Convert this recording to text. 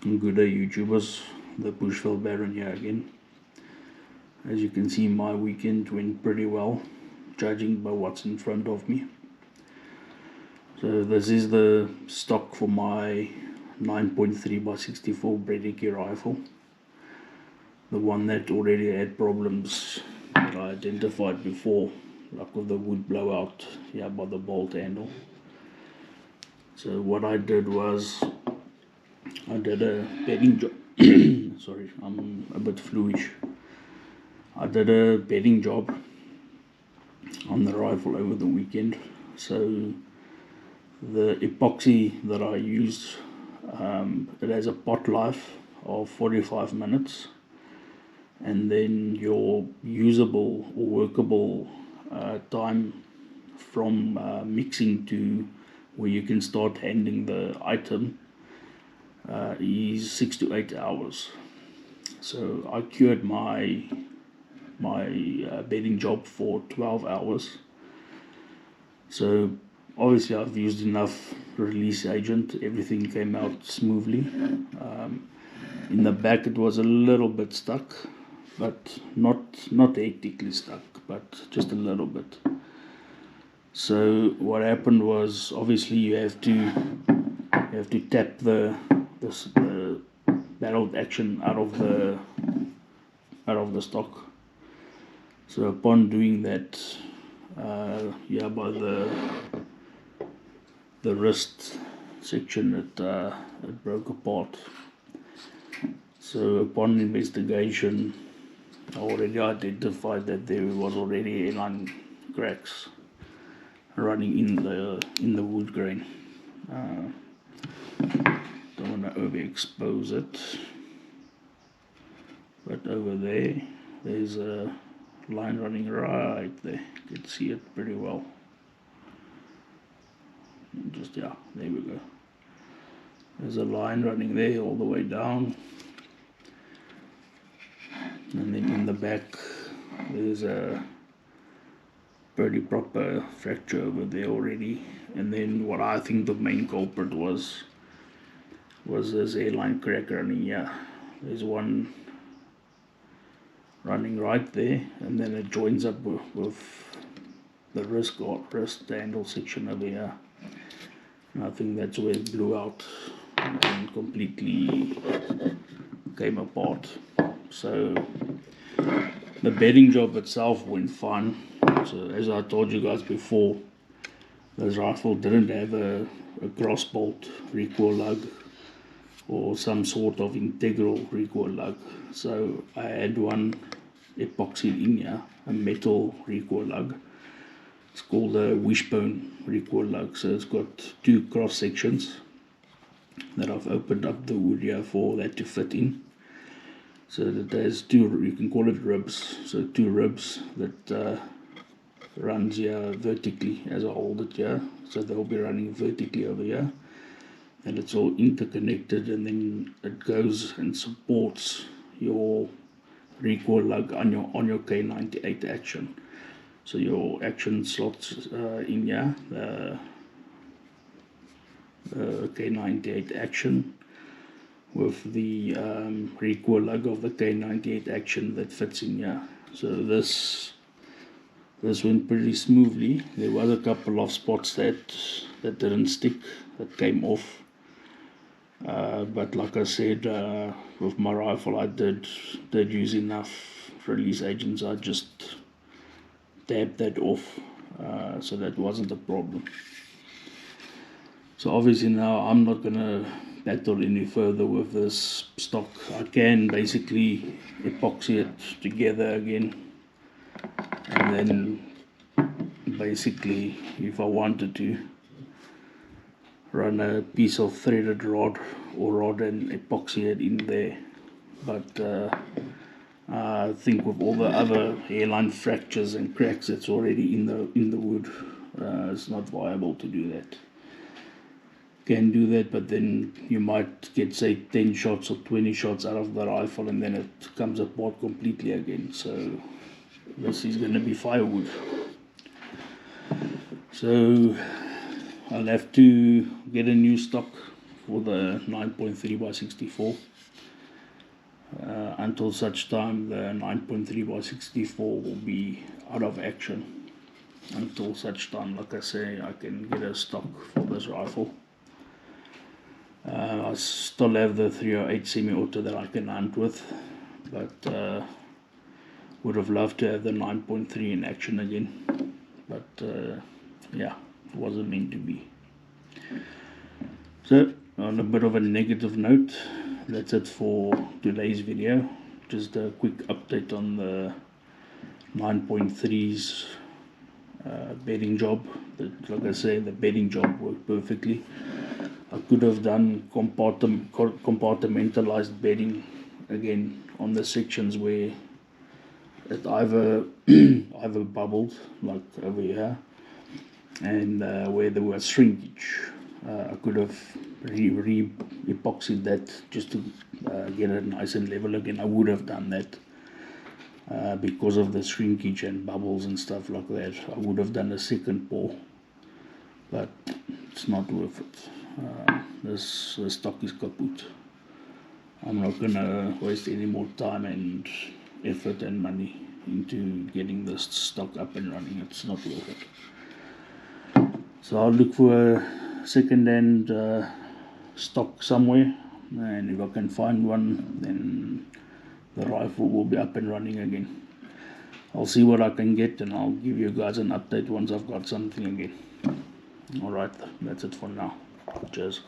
Good day, YouTubers. The Bushville Baron here again. As you can see, my weekend went pretty well, judging by what's in front of me. So this is the stock for my 9.3x64 Brenneke rifle. The one that already had problems that I identified before, like with the wood blowout here by the bolt handle. So what I did was I did a bedding job. Sorry, I'm a bit fluish. I did a bedding job on the rifle over the weekend. So the epoxy that I used, it has a pot life of 45 minutes, and then your usable or workable time from mixing to where you can start handling the item is 6 to 8 hours. So I cured my bedding job for 12 hours. So obviously I've used enough release agent, everything came out smoothly. In the back it was a little bit stuck, but not hectically stuck, but just a little bit. So what happened was, obviously you have to tap the barreled action out of the stock. So upon doing that, by the wrist section, it broke apart. So upon investigation, I already identified that there was already airline cracks running in the wood grain. Don't want to overexpose it, but over there's a line running right there. You can see it pretty well. There we go. There's a line running there all the way down, and then in the back there's a pretty proper fracture over there already. And then what I think the main culprit was this airline crack running here. There's one running right there, and then it joins up with the wrist handle section over here. And I think that's where it blew out and completely came apart. So the bedding job itself went fine. So as I told you guys before, this rifle didn't have a cross bolt recoil lug or some sort of integral recoil lug. So I had one epoxy in here, a metal recoil lug. It's called a wishbone recoil lug. So it's got two cross sections that I've opened up the wood here for that to fit in. So that there's two, you can call it ribs. So two ribs that runs here vertically as I hold it here. So they'll be running vertically over here, and it's all interconnected, and then it goes and supports your recoil lug on your K98 action. So your action slots in here, the K98 action with the recoil lug of the K98 action that fits in here. So this went pretty smoothly. There was a couple of spots that didn't stick, that came off. But like I said, with my rifle I did use enough release agents. I just tapped that off, so that wasn't a problem. So obviously now I'm not gonna battle any further with this stock. I can basically epoxy it together again, and then basically, if I wanted to, run a piece of threaded rod and epoxy it in there. But I think with all the other hairline fractures and cracks that's already in the wood, it's not viable to do that. Can do that, but then you might get, say, 10 shots or 20 shots out of the rifle, and then it comes apart completely again. So this is going to be firewood. So I'll have to get a new stock for the 9.3x64 until such time the 9.3x64 will be out of action. Until such time, like I say, I can get a stock for this rifle. I still have the 308 semi-auto that I can hunt with, but would have loved to have the 9.3 in action again, but yeah, it wasn't meant to be. So on a bit of a negative note, that's it for today's video. Just a quick update on the 9.3's bedding job. Like I say, the bedding job worked perfectly. I could have done compartmentalized bedding again on the sections where it either bubbled, like over here, and where there was shrinkage. I could have epoxied that just to get it nice and level again. I would have done that. Because of the shrinkage and bubbles and stuff like that, I would have done a second pour, but it's not worth it. This stock is kaput. I'm not gonna waste any more time and effort and money into getting this stock up and running. It's not worth it. So I'll look for a second-hand stock somewhere, and if I can find one, then the rifle will be up and running again. I'll see what I can get, and I'll give you guys an update once I've got something again. Alright, that's it for now. Cheers.